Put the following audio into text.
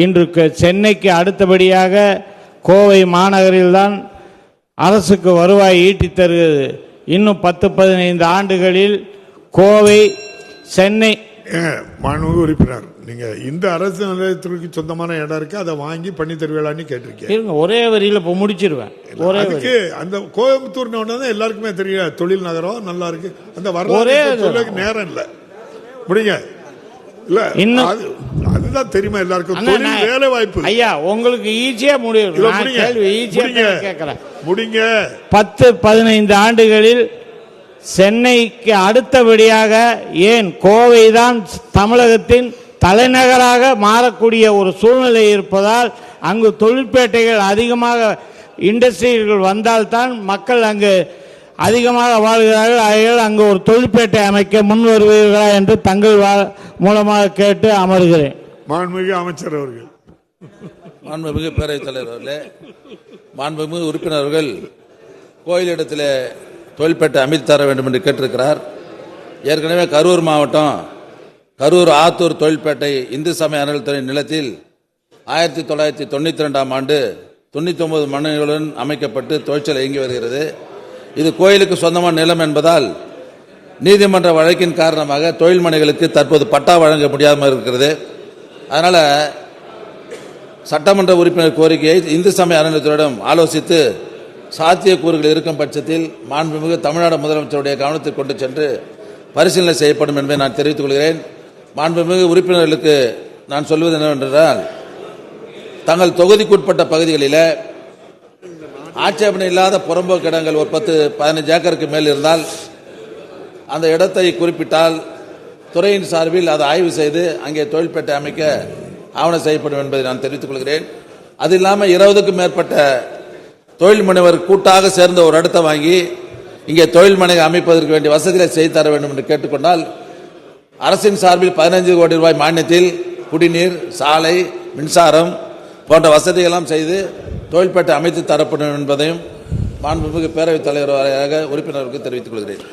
இன்று சென்னைக்கு அடுத்தபடியாக கோவை மாநகரில்தான் அரசுக்கு வருவாய் ஈட்டித் தருகிறது. இன்னும் 10-15 ஆண்டுகளில் கோவை, சென்னை. மாண்புமிகு உறுப்பினர், நீங்க இந்த அரசு நிலையத்திற்கு சொந்தமான இடம் இருக்கு, அதை வாங்கி பண்ணி தருவீங்களான்னு கேட்டிருக்கீங்க. ஒரே வரியில இப்ப முடிச்சிருவேன். அதுக்கு அந்த கோயம்புத்தூர் எல்லாருக்குமே தெரியும், தொழில் நகரம் நல்லா இருக்கு. அந்த வரலாறு நேரம் இல்ல முடிங்க இல்ல, அதுதான் தெரியுமா எல்லாருக்கும். தொழில் வேலை வாய்ப்பு ஐயா உங்களுக்கு ஈஸியா முடியும். 10-15 ஆண்டுகளில் சென்னைக்கு அடுத்தபடியாக ஏன் கோவை தான் தமிழகத்தின் தலைநகராக மாறக்கூடிய ஒரு சூழ்நிலை இருப்பதால் அங்கு தொழிற்பேட்டைகள் அதிகமாக இண்டஸ்ட்ரிகள் வந்தால்தான் மக்கள் அங்கு அதிகமாக வாழ்கிறார்கள். ஆகையால் அங்கு ஒரு தொழிற்பேட்டை அமைக்க முன் வருவீர்களா என்று தங்கள் மூலமாக கேட்டு அமர்கிறேன். மாண்புமிகு அமைச்சர் அவர்கள். மாண்புமிகு பேரவைத் தலைவர் அவர்களே, மாண்புமிகு உறுப்பினர்கள் கோயிலிடத்தில் தொழிற்பேட்டை அமைத்து தர வேண்டும் என்று கேட்டிருக்கிறார். ஏற்கனவே கரூர் மாவட்டம் கரூர் ஆத்தூர் தொழிற்பேட்டை இந்து சமய அறநிலையத்துறை நிலத்தில் 1992ஆம் ஆண்டு 99 மனைகளுடன் அமைக்கப்பட்டு தொழிற்சாலை இயங்கி வருகிறது. இது கோயிலுக்கு சொந்தமான நிலம் என்பதால் நீதிமன்ற வழக்கின் காரணமாக தொழில் மனைகளுக்கு தற்போது பட்டா வழங்க முடியாமல் இருக்கிறது. அதனால் சட்டமன்ற உறுப்பினர் கோரிக்கையை இந்து சமய அறநிலையத்துறையிடம் ஆலோசித்து சாத்தியக்கூறுகள் இருக்கும் பட்சத்தில் மாண்புமிகு தமிழ்நாடு முதலமைச்சருடைய கவனத்தில் கொண்டு சென்று பரிசீலனை செய்யப்படும் என்பதை நான் தெரிவித்துக் கொள்கிறேன். மாண்புமிகு உறுப்பினர்களுக்கு நான் சொல்வது என்னவென்றால், தங்கள் தொகுதிக்குட்பட்ட பகுதிகளில் ஆட்சேபனை இல்லாத புறம்போக்கு இடங்கள் ஒரு 10-15 ஏக்கருக்கு மேல் இருந்தால் அந்த இடத்தை குறிப்பிட்டால் துறையின் சார்பில் அதை ஆய்வு செய்து அங்கே தொழிற்பேட்டை அமைக்க ஆவணம் செய்யப்படும் என்பதை நான் தெரிவித்துக் கொள்கிறேன். அது இல்லாமல் 20க்கும் மேற்பட்ட தொழில் முனைவர் கூட்டாக சேர்ந்த ஒரு இடத்தை வாங்கி இங்கே தொழில் மனை அமைப்பதற்கு வேண்டிய வசதிகளை செய்து தர வேண்டும் என்று கேட்டுக்கொண்டால் அரசின் சார்பில் 15 கோடி ரூபாய் மானியத்தில் குடிநீர், சாலை, மின்சாரம் போன்ற வசதிகளெல்லாம் செய்து தொழிற்பேட்டை அமைத்து தரப்படும் என்பதையும் மாண்புமிகு பேரவைத் தலைவர் உறுப்பினருக்கு தெரிவித்துக் கொள்கிறேன்.